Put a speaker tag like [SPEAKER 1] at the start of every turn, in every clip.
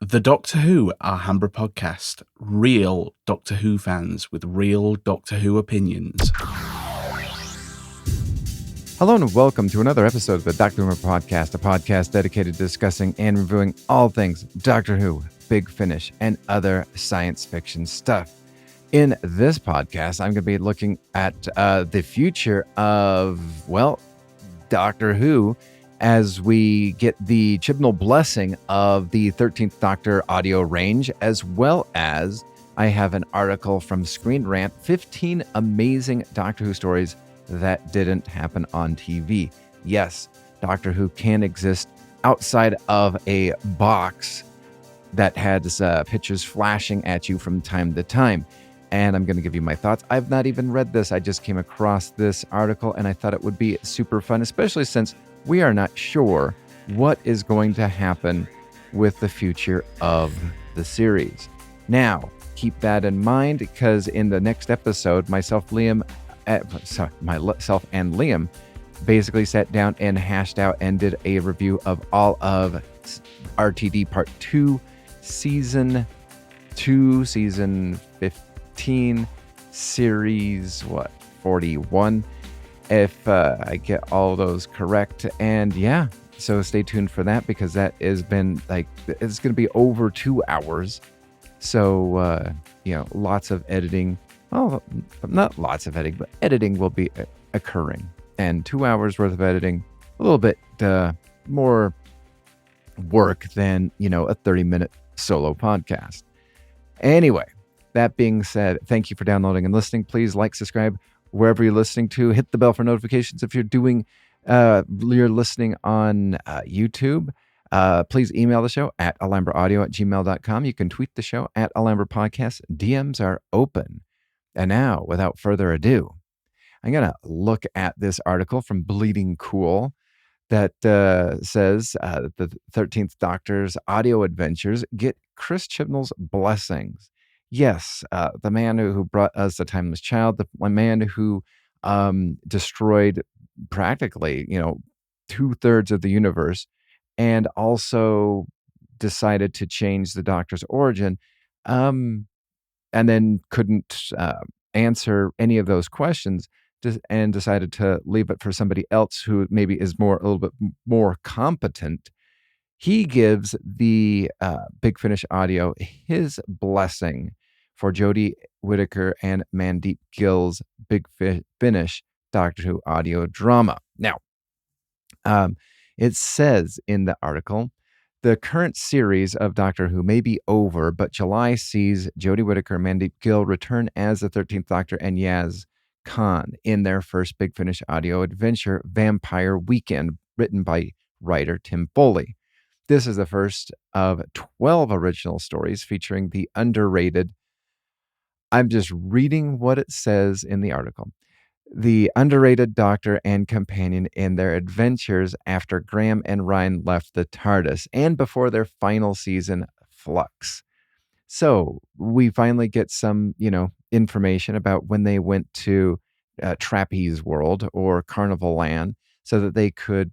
[SPEAKER 1] The Doctor Who Alhambra Podcast. Real Doctor Who fans with real Doctor Who opinions.
[SPEAKER 2] Hello and welcome to another episode of the Doctor Who Alhambra Podcast, a podcast dedicated to discussing and reviewing all things Doctor Who, Big Finish, and other science fiction stuff. In this podcast, I'm going to be looking at the future of, Doctor Who as we get the Chibnall blessing of the 13th Doctor audio range, as well as I have an article from Screen Rant, 15 amazing Doctor Who stories that didn't happen on TV. Yes, Doctor Who can exist outside of a box that has pictures flashing at you from time to time. And I'm going to give you my thoughts. I've not even read this. I just came across this article and I thought it would be super fun, especially since we are not sure what is going to happen with the future of the series. Now, keep that in mind because in the next episode, myself and Liam basically sat down and hashed out and did a review of all of RTD Part 2, Season 15, Series, 41. If I get all those correct. And yeah, so stay tuned for that because that has been it's going to be over 2 hours. So, lots of editing. Well, not lots of editing, but editing will be occurring. And 2 hours worth of editing, a little bit more work than, a 30-minute solo podcast. Anyway, that being said, thank you for downloading and listening. Please like, subscribe, wherever you're listening to. Hit the bell for notifications. If you're listening on YouTube, please email the show at alhambraaudio@gmail.com. You can tweet the show at Alhambra Podcast. DMs are open. And now, without further ado, I'm going to look at this article from Bleeding Cool that says the 13th Doctor's audio adventures get Chris Chibnall's blessings. Yes, the man who brought us the Timeless Child, the man who destroyed practically, 2/3 of the universe, and also decided to change the Doctor's origin, and then couldn't answer any of those questions, and decided to leave it for somebody else who maybe is a little bit more competent. He gives the Big Finish audio his blessing for Jodie Whittaker and Mandeep Gill's Big Finish Doctor Who audio drama. Now, it says in the article, the current series of Doctor Who may be over, but July sees Jodie Whittaker and Mandeep Gill return as the 13th Doctor and Yaz Khan in their first Big Finish audio adventure, Vampire Weekend, written by writer Tim Foley. This is the first of 12 original stories featuring the underrated, I'm just reading what it says in the article, the underrated Doctor and companion in their adventures after Graham and Ryan left the TARDIS and before their final season, Flux. So we finally get some, information about when they went to Trapeze World or Carnival Land so that they could,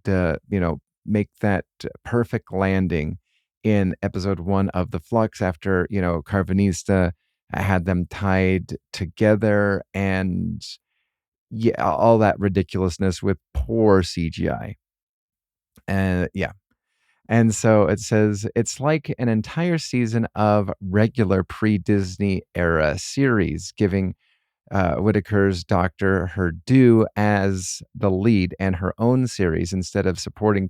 [SPEAKER 2] make that perfect landing in episode 1 of the Flux after, Carvanista had them tied together and all that ridiculousness with poor CGI. And And so it says it's like an entire season of regular pre-Disney era series, giving Whittaker's Doctor her due as the lead and her own series instead of supporting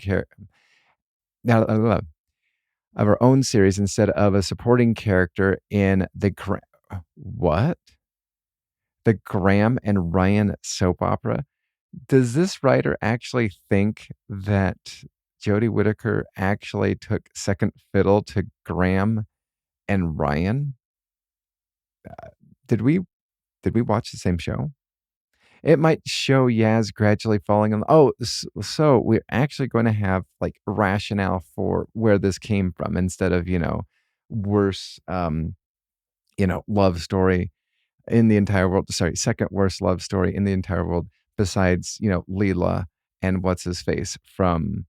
[SPEAKER 2] of her own series instead of a supporting character in the the Graham and Ryan soap opera. Does this writer actually think that Jodie Whittaker actually took second fiddle to Graham and Ryan? Did we watch the same show? It might show Yaz gradually falling in. So we're actually going to have rationale for where this came from instead of worse love story in the entire world. Sorry, second worst love story in the entire world besides Leela and what's his face from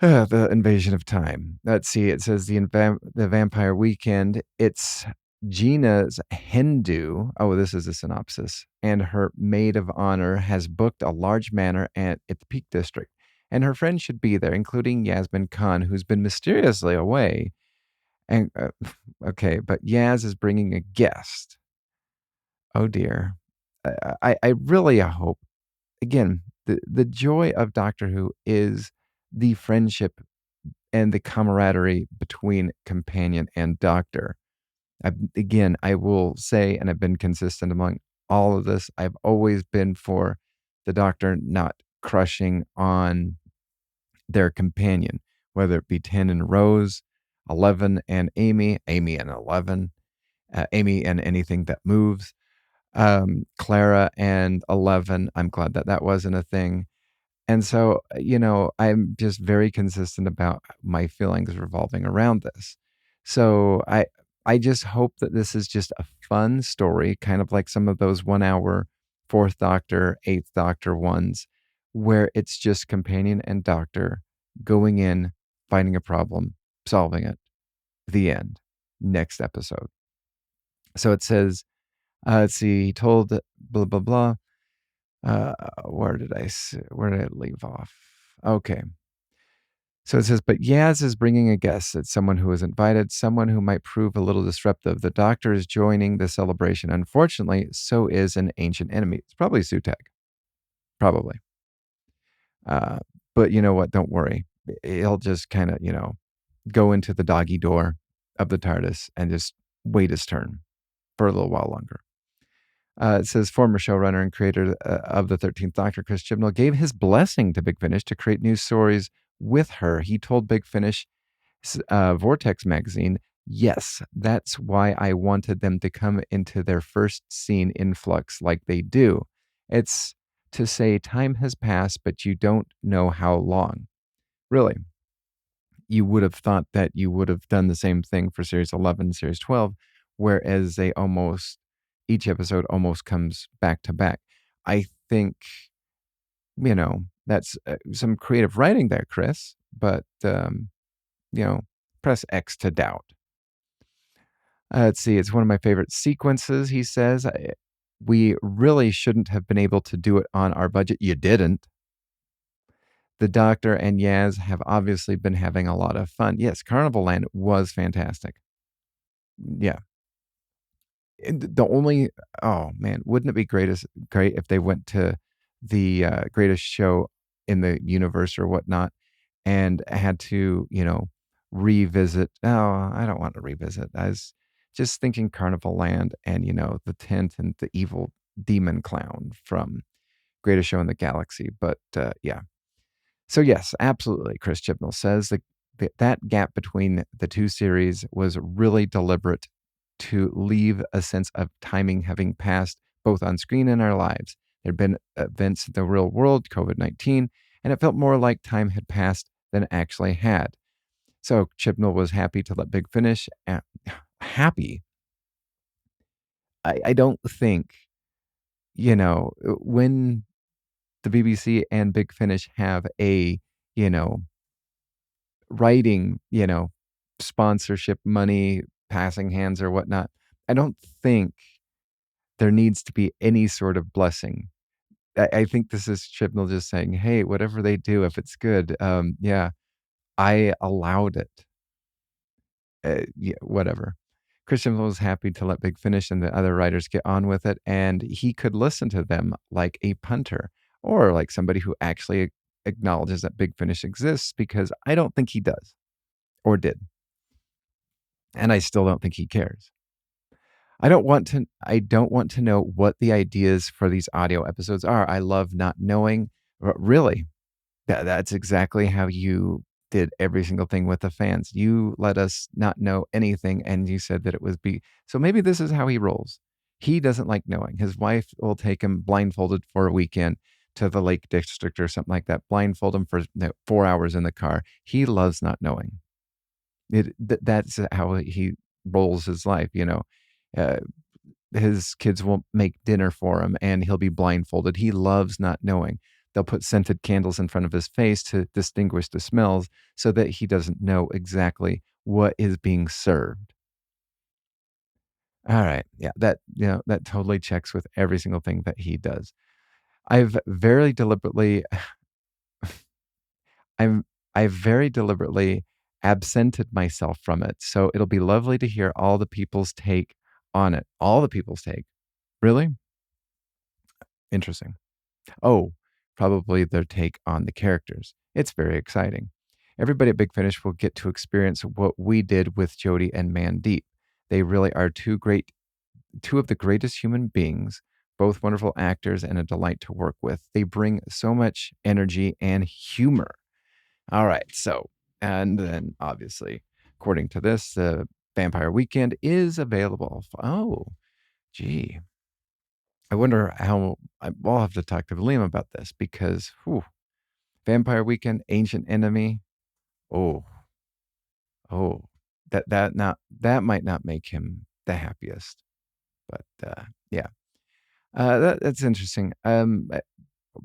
[SPEAKER 2] The Invasion of Time. Let's see. It says the Vampire Weekend. It's Gina's Hindu. Oh, this is a synopsis. And her maid of honor has booked a large manor at the Peak District. And her friends should be there, including Yasmin Khan, who's been mysteriously away. And okay, but Yaz is bringing a guest. Oh dear. I really hope, again, the joy of Doctor Who is the friendship and the camaraderie between companion and doctor. Again, I will say, and I've been consistent among all of this, I've always been for the doctor not crushing on their companion, whether it be 10 and Rose, 11 and Amy, Amy and 11, Amy and anything that moves, Clara and 11. I'm glad that that wasn't a thing. And so, I'm just very consistent about my feelings revolving around this. So I just hope that this is just a fun story, kind of like some of those 1 hour Fourth Doctor, Eighth Doctor ones, where it's just companion and doctor going in, finding a problem, solving it, the end, next episode. So it says, let's see, he told blah, blah, blah. Where did I leave off? Okay. So it says, but Yaz is bringing a guest. It's someone who is invited, someone who might prove a little disruptive. The doctor is joining the celebration. Unfortunately, so is an ancient enemy. It's probably Sutek. Probably. But you know what? Don't worry. He'll just kind of, go into the doggy door of the TARDIS and just wait his turn for a little while longer. It says former showrunner and creator of the 13th Doctor, Chris Chibnall, gave his blessing to Big Finish to create new stories with her. He told Big Finish Vortex magazine, yes, that's why I wanted them to come into their first scene influx like they do. It's to say time has passed, but you don't know how long. Really. You would have thought that you would have done the same thing for Series 11, Series 12, whereas each episode almost comes back to back. I think, that's some creative writing there, Chris, but, press X to doubt. Let's see. It's one of my favorite sequences, he says. We really shouldn't have been able to do it on our budget. You didn't. The Doctor and Yaz have obviously been having a lot of fun. Yes, Carnival Land was fantastic. Yeah. Oh man, wouldn't it be great if they went to the greatest show in the universe or whatnot and had to, revisit. Oh, I don't want to revisit. I was just thinking Carnival Land and, the tent and the evil demon clown from Greatest Show in the Galaxy. But yeah. So yes, absolutely. Chris Chibnall says that gap between the two series was really deliberate to leave a sense of timing having passed both on screen and our lives. There had been events in the real world, COVID-19, and it felt more like time had passed than it actually had. So Chibnall was happy to let Big Finish. Happy. I don't think, when the BBC and Big Finish have a, writing, sponsorship money, passing hands or whatnot, I don't think there needs to be any sort of blessing. I think this is Chibnall just saying, hey, whatever they do, if it's good, yeah, I allowed it. Yeah, whatever. Christian was happy to let Big Finish and the other writers get on with it, and he could listen to them like a punter or like somebody who actually acknowledges that Big Finish exists, because I don't think he does or did. And I still don't think he cares. I don't want to know what the ideas for these audio episodes are. I love not knowing. Really, that's exactly how you did every single thing with the fans. You let us not know anything, and you said that it was so maybe this is how he rolls. He doesn't like knowing. His wife will take him blindfolded for a weekend to the Lake District or something like that, blindfold him for 4 hours in the car. He loves not knowing. That's how he rolls his life, his kids will make dinner for him and he'll be blindfolded. He loves not knowing. they'll put scented candles in front of his face to distinguish the smells so that he doesn't know exactly what is being served. All right. Yeah, that totally checks with every single thing that he does. I've very deliberately I'm I've very deliberately absented myself from it. So it'll be lovely to hear all the people's take on it. All the people's take. Really? Interesting. Oh, probably their take on the characters. It's very exciting. Everybody at Big Finish will get to experience what we did with Jodie and Mandeep. They really are two of the greatest human beings, both wonderful actors and a delight to work with. They bring so much energy and humor. All right, so, and then obviously, according to this, the Vampire Weekend is available. Oh, gee. I wonder how I'll have to talk to Liam about this because whew, Vampire Weekend, Ancient Enemy. Oh, oh, that might not make him the happiest, but yeah, that's interesting.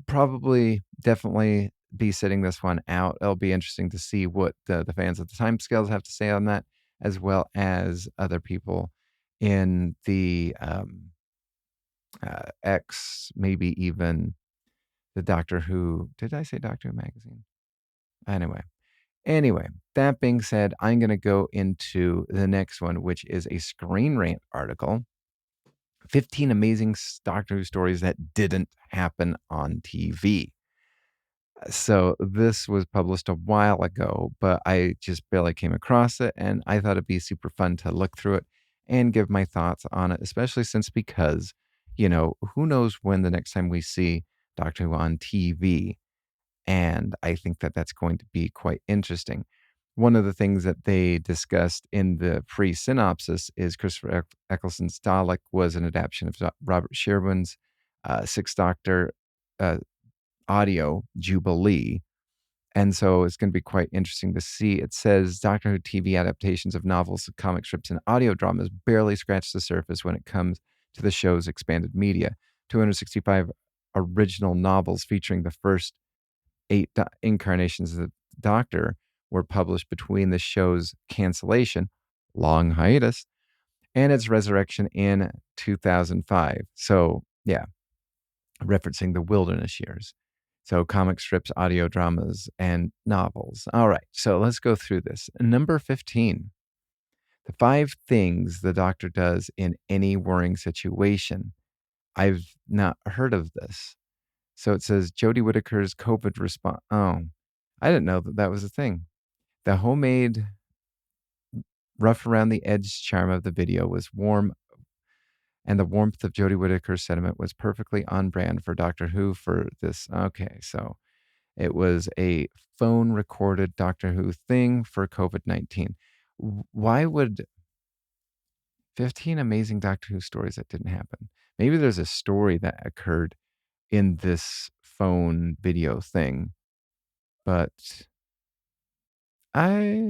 [SPEAKER 2] Probably definitely be sitting this one out. It'll be interesting to see what the fans of the timescales have to say on that, as well as other people in the X, maybe even the Doctor Who. Did I say Doctor Who magazine? Anyway, that being said, I'm going to go into the next one, which is a Screen Rant article. 15 amazing Doctor Who stories that didn't happen on TV. So this was published a while ago, but I just barely came across it, and I thought it'd be super fun to look through it and give my thoughts on it, especially since because, who knows when the next time we see Doctor Who on TV, and I think that that's going to be quite interesting. One of the things that they discussed in the pre-synopsis is Christopher Eccleston's Dalek was an adaptation of Robert Sherwin's Sixth Doctor uh, audio Jubilee. And so it's going to be quite interesting to see. It says Doctor Who TV adaptations of novels, comic strips, and audio dramas barely scratch the surface when it comes to the show's expanded media. 265 original novels featuring the first 8 incarnations of the Doctor were published between the show's cancellation, long hiatus, and its resurrection in 2005. So, yeah, referencing the wilderness years. So, comic strips, audio dramas, and novels. All right, so let's go through this. Number 15, the 5 things the Doctor does in any worrying situation. I've not heard of this. So it says Jodie Whittaker's COVID response. Oh, I didn't know that was a thing. The homemade, rough around the edge charm of the video was warm, and the warmth of Jodie Whittaker's sentiment was perfectly on brand for Doctor Who for this. Okay, so it was a phone recorded Doctor Who thing for COVID-19. Why would 15 amazing Doctor Who stories that didn't happen? Maybe there's a story that occurred in this phone video thing, but I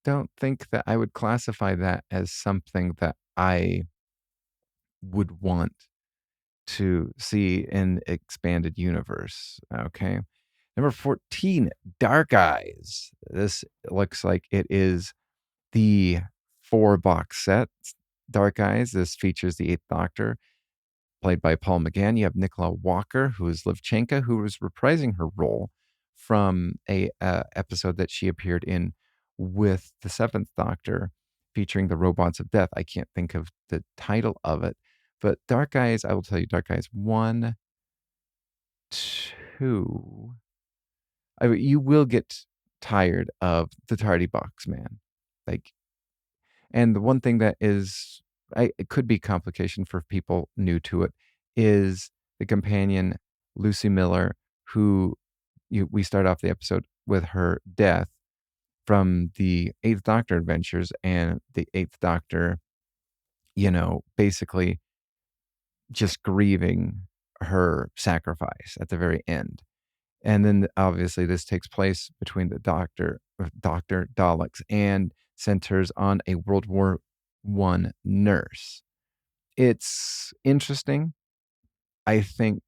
[SPEAKER 2] don't think that I would classify that as something that I would want to see in expanded universe. Okay. Number 14, Dark Eyes. This looks like it is the 4-box set. Dark Eyes. This features the Eighth Doctor, played by Paul McGann. You have Nicola Walker, who is Livchenka, who was reprising her role from a episode that she appeared in with the Seventh Doctor, featuring the Robots of Death. I can't think of the title of it, but Dark Eyes, I will tell you, Dark Eyes 1, 2. You will get tired of the Tardy Box Man. Like, and the one thing that is, it could be complication for people new to it, is the companion Lucy Miller, who we start off the episode with her death from the Eighth Doctor adventures, and the Eighth Doctor, basically just grieving her sacrifice at the very end. And then obviously this takes place between the Doctor Daleks and centers on a World War I nurse. It's interesting. I think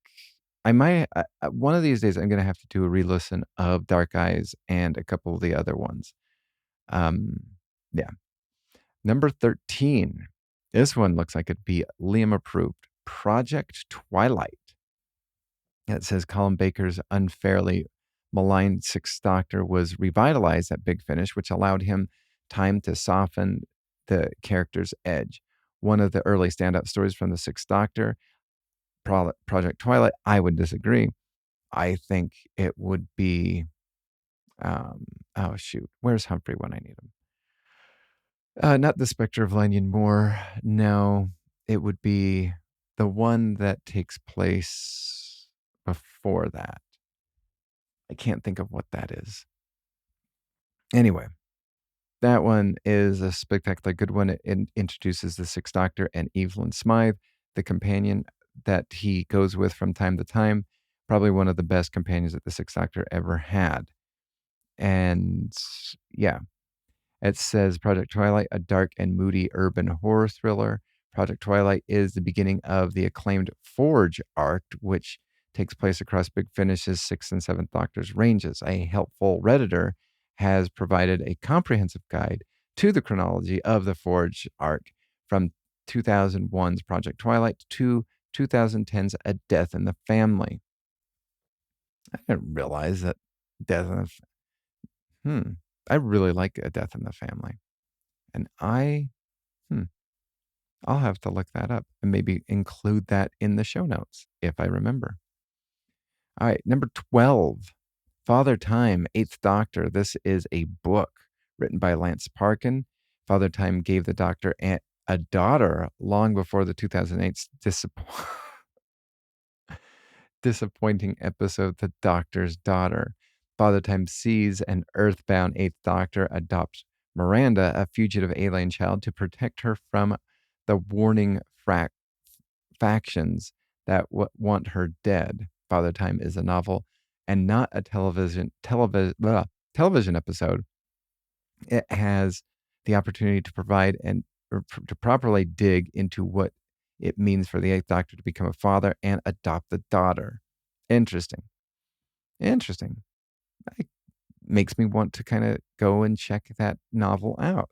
[SPEAKER 2] I might one of these days I'm gonna have to do a re-listen of Dark Eyes and a couple of the other ones. Um, yeah. Number 13. This one looks like it'd be Liam approved. Project Twilight. It says Colin Baker's unfairly maligned Sixth Doctor was revitalized at Big Finish, which allowed him time to soften the character's edge. One of the early standout stories from the Sixth Doctor, Project Twilight, I would disagree. I think it would be, oh shoot, where's Humphrey when I need him? Not the Spectre of Lanyon Moore. No, it would be the one that takes place before that. I can't think of what that is. Anyway, that one is a spectacular good one. It introduces the Sixth Doctor and Evelyn Smythe, the companion that he goes with from time to time. Probably one of the best companions that the Sixth Doctor ever had. And yeah, it says Project Twilight, a dark and moody urban horror thriller. Project Twilight is the beginning of the acclaimed Forge arc, which takes place across Big Finish's 6th and 7th Doctor's ranges. A helpful Redditor has provided a comprehensive guide to the chronology of the Forge arc from 2001's Project Twilight to 2010's A Death in the Family. I didn't realize that Death in the I really like A Death in the Family. And I'll have to look that up and maybe include that in the show notes if I remember. All right, number 12, Father Time, 8th Doctor. This is a book written by Lance Parkin. Father Time gave the Doctor a daughter long before the 2008 disappointing episode, The Doctor's Daughter. Father Time sees an earthbound 8th Doctor adopt Miranda, a fugitive alien child, to protect her from the warning factions that want her dead. Father Time is a novel and not a television episode. It has the opportunity to provide to properly dig into what it means for the 8th Doctor to become a father and adopt the daughter. Interesting. It makes me want to kind of go and check that novel out.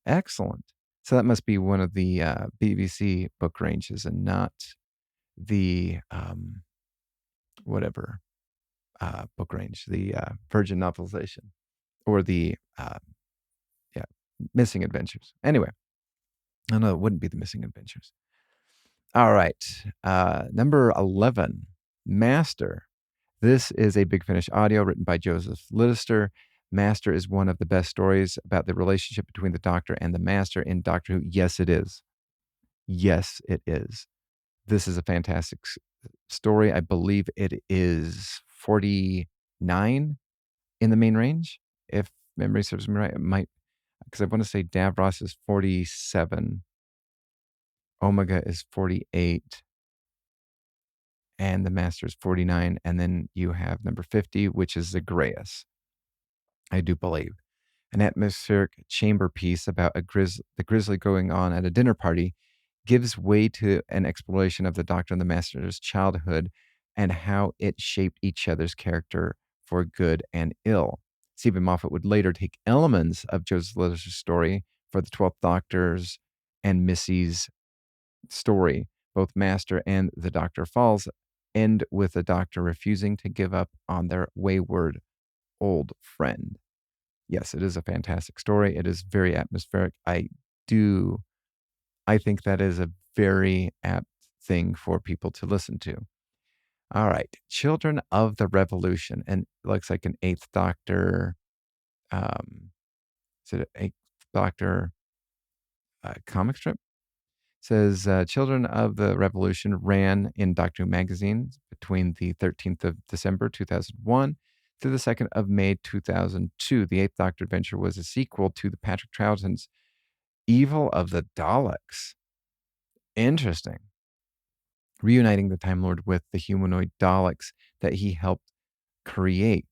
[SPEAKER 2] Excellent. So that must be one of the BBC book ranges and not the book range, the Virgin novelization or the Missing Adventures. Anyway, oh no, it wouldn't be the Missing Adventures. All right, number 11, Master. This is a Big Finish audio written by Joseph Littester. Master is one of the best stories about the relationship between the Doctor and the Master in Doctor Who. Yes, it is. Yes, it is. This is a fantastic story. I believe it is 49 in the main range, if memory serves me right. It might, because I want to say Davros is 47, Omega is 48, and the Master is 49, and then you have number 50, which is Zagreus, I do believe. An atmospheric chamber piece about the grizzly going on at a dinner party gives way to an exploration of the Doctor and the Master's childhood and how it shaped each other's character for good and ill. Stephen Moffat would later take elements of Joseph Littester's story for the 12th Doctor's and Missy's story. Both Master and the Doctor Falls end with the Doctor refusing to give up on their wayward old friend. Yes, it is a fantastic story. It is very atmospheric. I think that is a very apt thing for people to listen to. All right. Children of the Revolution. And it looks like an 8th Doctor. Is it an 8th Doctor comic strip? It says Children of the Revolution ran in Doctor Who magazine between the 13th of December 2001 to the 2nd of May 2002. The 8th Doctor adventure was a sequel to the Patrick Troughton's Evil of the Daleks. Interesting. Reuniting the Time Lord with the humanoid Daleks that he helped create.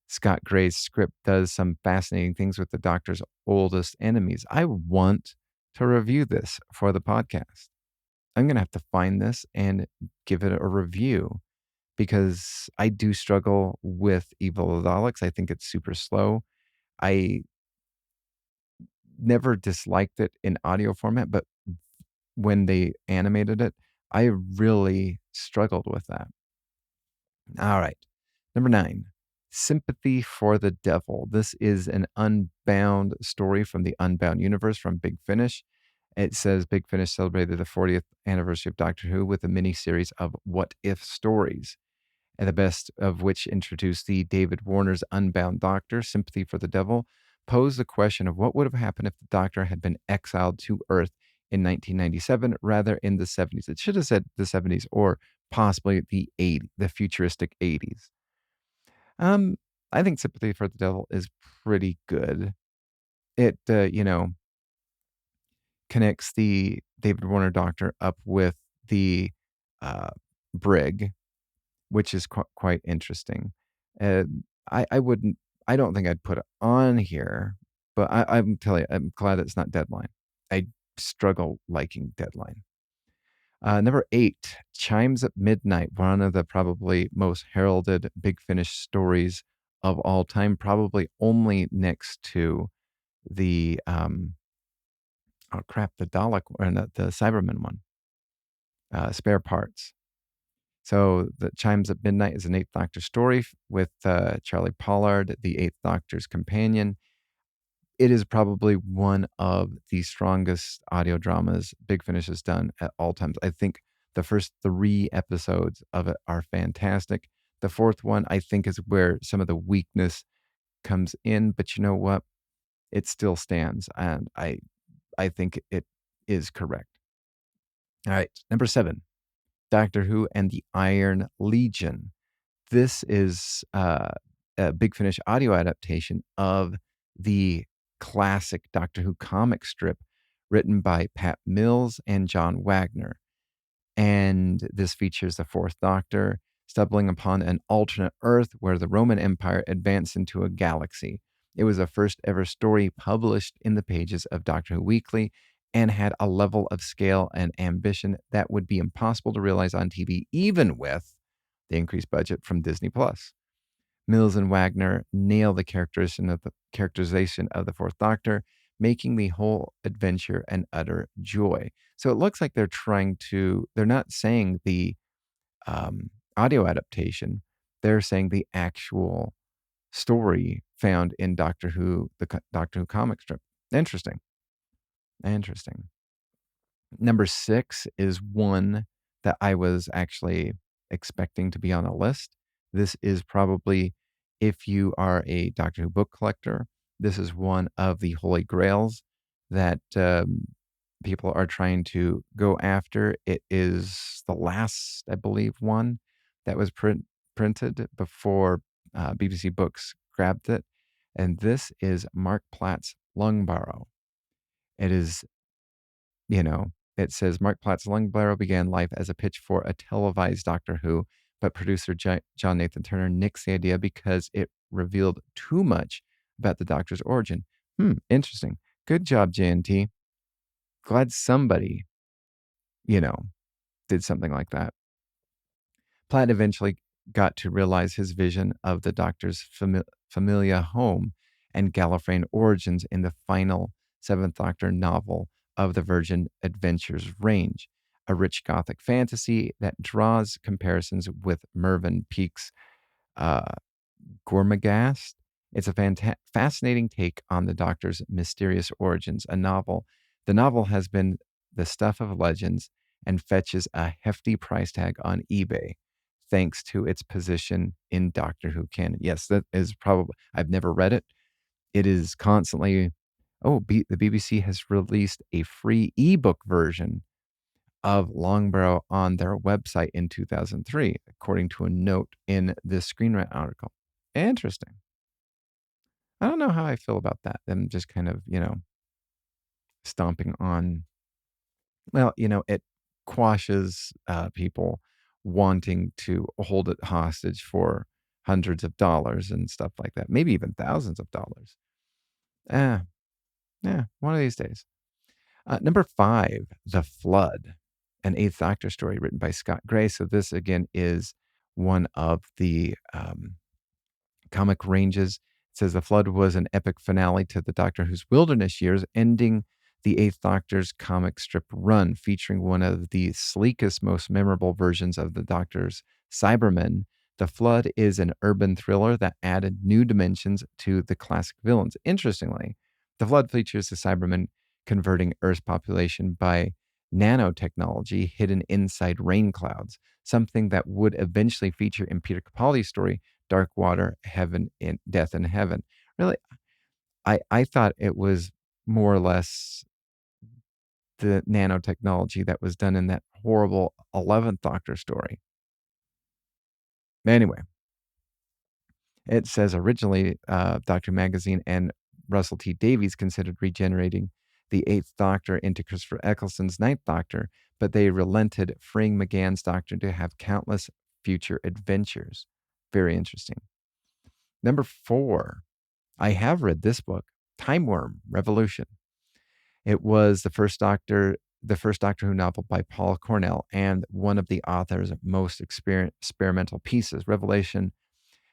[SPEAKER 2] Scott Gray's script does some fascinating things with the Doctor's oldest enemies. I want to review this for the podcast. I'm going to have to find this and give it a review because I do struggle with Evil of the Daleks. I think it's super slow. I never disliked it in audio format, but when they animated it, I really struggled with that. All right. Number 9, Sympathy for the Devil. This is an Unbound story from the Unbound universe from Big Finish. It says Big Finish celebrated the 40th anniversary of Doctor Who with a mini-series of what if stories, and the best of which introduced the David Warner's Unbound Doctor, Sympathy for the Devil, posed the question of what would have happened if the Doctor had been exiled to Earth in 1997 rather in the 70s. It should have said the 70s or possibly the futuristic 80s. I think Sympathy for the Devil is pretty good. It, connects the David Warner Doctor up with the uh, Brig, which is quite interesting. Uh, I wouldn't, I don't think I'd put it on here, but I'm telling you, I'm glad it's not Deadline. I struggle liking Deadline. Number 8, Chimes at Midnight, one of the probably most heralded Big Finish stories of all time, probably only next to the, the Dalek, or the Cyberman one, Spare Parts. So the Chimes at Midnight is an Eighth Doctor story with Charlie Pollard, the Eighth Doctor's companion. It is probably one of the strongest audio dramas Big Finish has done at all times. I think the first 3 episodes of it are fantastic. The 4th one, I think, is where some of the weakness comes in, but you know what? It still stands, and I think it is correct. All right, number 7, Doctor Who and the Iron Legion. This is a Big Finish audio adaptation of the classic Doctor Who comic strip written by Pat Mills and John Wagner. And this features the 4th Doctor stumbling upon an alternate Earth where the Roman Empire advanced into a galaxy. It was the first ever story published in the pages of Doctor Who Weekly and had a level of scale and ambition that would be impossible to realize on TV, even with the increased budget from Disney Plus. Mills and Wagner nail the characterization of the 4th Doctor, making the whole adventure an utter joy. So it looks like they're not saying the audio adaptation, they're saying the actual story found in Doctor Who, Doctor Who comic strip. Interesting. Number 6 is one that I was actually expecting to be on a list. This is probably, if you are a Doctor Who book collector, this is one of the holy grails that people are trying to go after. It is the last, I believe, one that was printed before BBC Books grabbed it. And this is Mark Platt's Lungbarrow. It is, it says Mark Platt's Lungbarrow began life as a pitch for a televised Doctor Who, but producer John Nathan Turner nixed the idea because it revealed too much about the Doctor's origin. Interesting. Good job, JNT. Glad somebody, did something like that. Platt eventually got to realize his vision of the Doctor's familia home and Gallifreyan origins in the final 7th Doctor novel of the Virgin Adventures range, a rich Gothic fantasy that draws comparisons with Mervyn Peake's Gormagast. It's a fascinating take on the Doctor's mysterious origins. The novel has been the stuff of legends and fetches a hefty price tag on eBay, thanks to its position in Doctor Who canon. Yes, that is probably, I've never read it. It is constantly, the BBC has released a free ebook version of Longbarrow on their website in 2003, according to a note in this Screen Rant article. Interesting. I don't know how I feel about that. Them just kind of, stomping on, it quashes people wanting to hold it hostage for hundreds of dollars and stuff like that, maybe even thousands of dollars. One of these days. Number 5, The Flood, an 8th Doctor story written by Scott Gray. So this, again, is one of the comic ranges. It says the Flood was an epic finale to the Doctor Who's wilderness years, ending the Eighth Doctor's comic strip run, featuring one of the sleekest, most memorable versions of the Doctor's Cybermen. The Flood is an urban thriller that added new dimensions to the classic villains. Interestingly, The Flood features the Cybermen converting Earth's population by nanotechnology hidden inside rain clouds, something that would eventually feature in Peter Capaldi's story, Dark Water, Heaven in Death in Heaven. Really, I thought it was more or less the nanotechnology that was done in that horrible 11th Doctor story. Anyway, it says originally Doctor Magazine and Russell T Davies considered regenerating the Eighth Doctor into Christopher Eccleston's Ninth Doctor, but they relented, freeing McGann's Doctor to have countless future adventures. Very interesting. Number 4, I have read this book, Time Worm Revolution. It was the first Doctor Who novel by Paul Cornell and one of the author's most experimental pieces. Revelation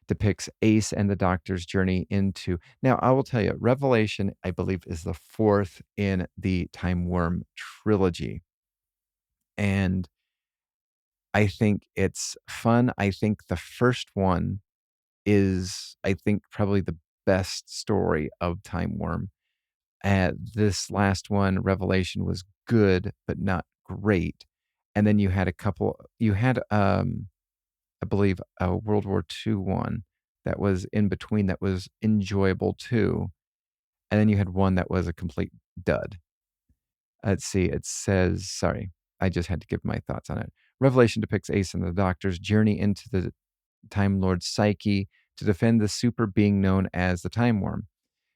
[SPEAKER 2] depicts Ace and the Doctor's journey into. Now, I will tell you, Revelation, I believe, is the 4th in the Time Worm trilogy. And I think it's fun. I think the first one is, I think, probably the best story of Time Worm. This last one, Revelation, was good, but not great. And then you had I believe, a World War II one that was in between that was enjoyable too. And then you had one that was a complete dud. Let's see, it says, sorry, I just had to give my thoughts on it. Revelation depicts Ace and the Doctor's journey into the Time Lord's psyche to defend the super being known as the Time Worm.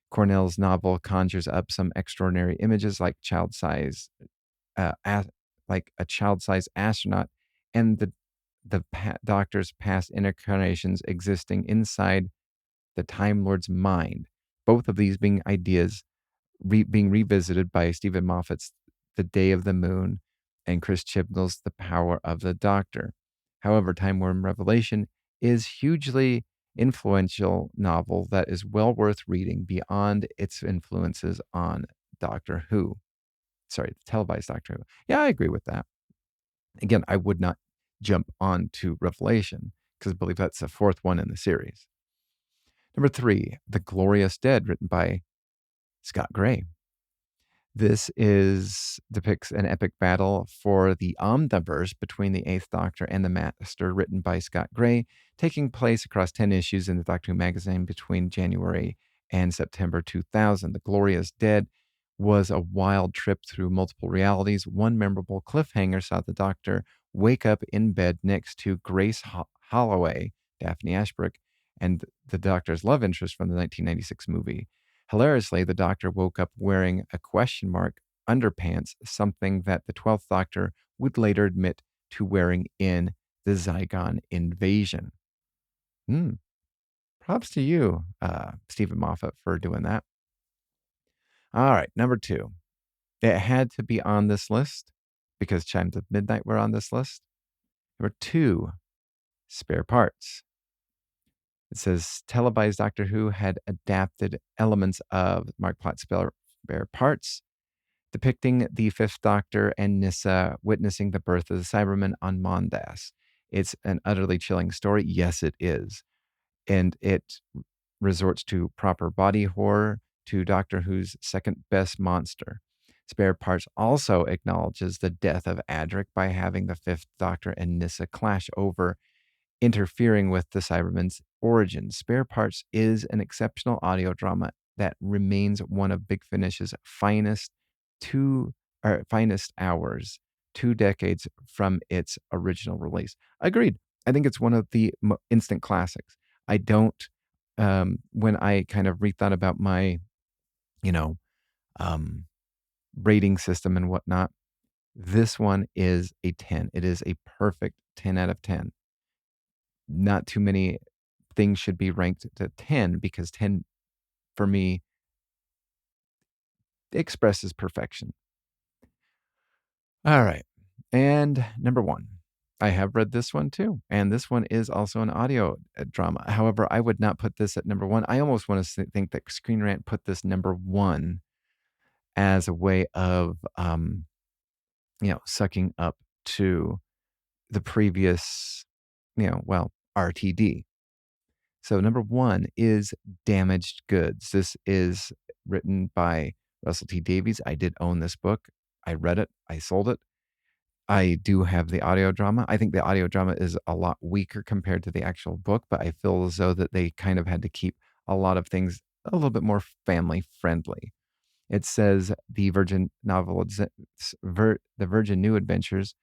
[SPEAKER 2] Cornell's novel conjures up some extraordinary images like like a child-sized astronaut and the Doctor's past incarnations existing inside the Time Lord's mind. Both of these being ideas being revisited by Stephen Moffat's The Day of the Moon and Chris Chibnall's The Power of the Doctor. However, Time Worm Revelation is hugely influential novel that is well worth reading beyond its influences on Doctor Who. Sorry, televised Doctor Who. Yeah, I agree with that. Again, I would not jump on to Revelation because I believe that's the 4th one in the series. Number 3, The Glorious Dead, written by Scott Gray. This depicts an epic battle for the Omniverse between the Eighth Doctor and the Master, written by Scott Gray, taking place across 10 issues in the Doctor Who magazine between January and September 2000. The Glorious Dead was a wild trip through multiple realities. One memorable cliffhanger saw the Doctor wake up in bed next to Grace Holloway, Daphne Ashbrook, and the Doctor's love interest from the 1996 movie. Hilariously, the Doctor woke up wearing a question mark underpants, something that the 12th Doctor would later admit to wearing in the Zygon invasion. Props to you, Stephen Moffat, for doing that. All right, number 2. It had to be on this list because Chimes of Midnight were on this list. Number 2, Spare Parts. It says televised Doctor Who had adapted elements of Mark Platt's Spare Parts, depicting the 5th Doctor and Nyssa witnessing the birth of the Cybermen on Mondas. It's an utterly chilling story. Yes, it is. And it resorts to proper body horror to Doctor Who's second best monster. Spare Parts also acknowledges the death of Adric by having the 5th Doctor and Nyssa clash over interfering with the Cybermen's origins. Spare Parts is an exceptional audio drama that remains one of Big Finish's finest hours, 2 decades from its original release. Agreed. I think it's one of the instant classics. I don't, when I kind of rethought about my, rating system and whatnot, this one is a 10. It is a perfect 10 out of 10. Not too many things should be ranked to 10 because 10 for me expresses perfection. All right. And number 1, I have read this one too. And this one is also an audio drama. However, I would not put this at number one. I almost want to think that Screen Rant put this number one as a way of, sucking up to the previous, RTD. So number one is Damaged Goods. This is written by Russell T Davies. I did own this book. I read it. I sold it. I do have the audio drama. I think the audio drama is a lot weaker compared to the actual book, but I feel as though that they kind of had to keep a lot of things a little bit more family friendly. It says the Virgin novel, The Virgin New Adventures,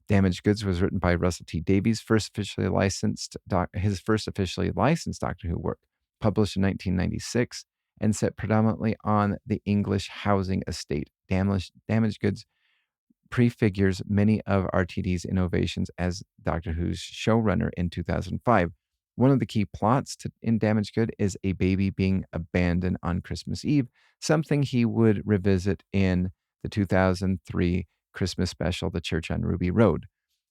[SPEAKER 2] Damaged Goods was written by Russell T Davies, his first officially licensed Doctor Who work, published in 1996 and set predominantly on the English housing estate. Damaged Goods prefigures many of RTD's innovations as Doctor Who's showrunner in 2005. One of the key plots in Damaged Good is a baby being abandoned on Christmas Eve, something he would revisit in the 2003 Christmas special, The Church on Ruby Road.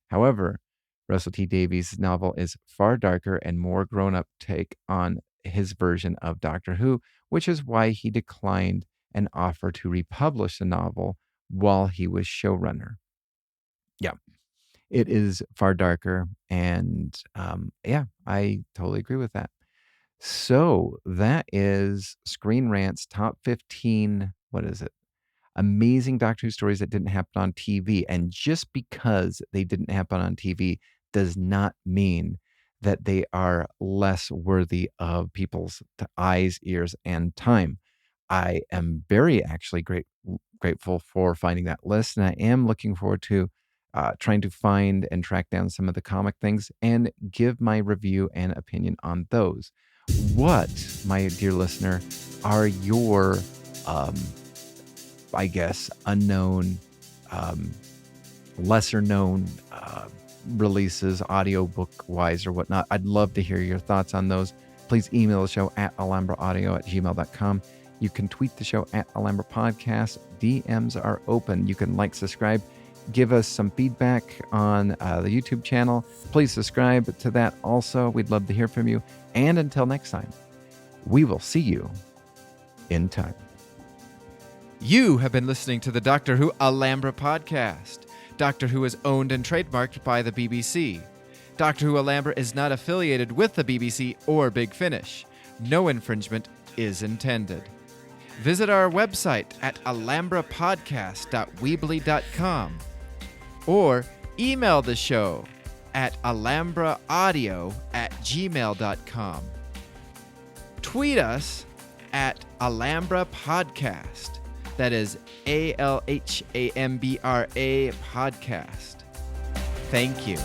[SPEAKER 2] However, Russell T Davies' novel is far darker and more grown-up take on his version of Doctor Who, which is why he declined an offer to republish the novel while he was showrunner. Yeah, it is far darker, and I totally agree with that. So that is Screen Rant's top 15, what is it? Amazing Doctor Who stories that didn't happen on TV. And just because they didn't happen on TV does not mean that they are less worthy of people's eyes, ears, and time. I am very actually grateful for finding that list, and I am looking forward to trying to find and track down some of the comic things and give my review and opinion on those. What, my dear listener, are your, unknown, lesser known releases, audiobook-wise or whatnot? I'd love to hear your thoughts on those. Please email the show at alhambraaudio@gmail.com. You can tweet the show at Alhambra Podcast. DMs are open. You can subscribe, give us some feedback on the YouTube channel. Please subscribe to that also. We'd love to hear from you. And until next time, we will see you in time.
[SPEAKER 3] You have been listening to the Doctor Who Alhambra Podcast. Doctor Who is owned and trademarked by the BBC. Doctor Who Alhambra is not affiliated with the BBC or Big Finish. No infringement is intended. Visit our website at alhambrapodcast.weebly.com or email the show at alhambraaudio@gmail.com. Tweet us at Alhambra Podcast. That is ALHAMBRA Podcast. Thank you.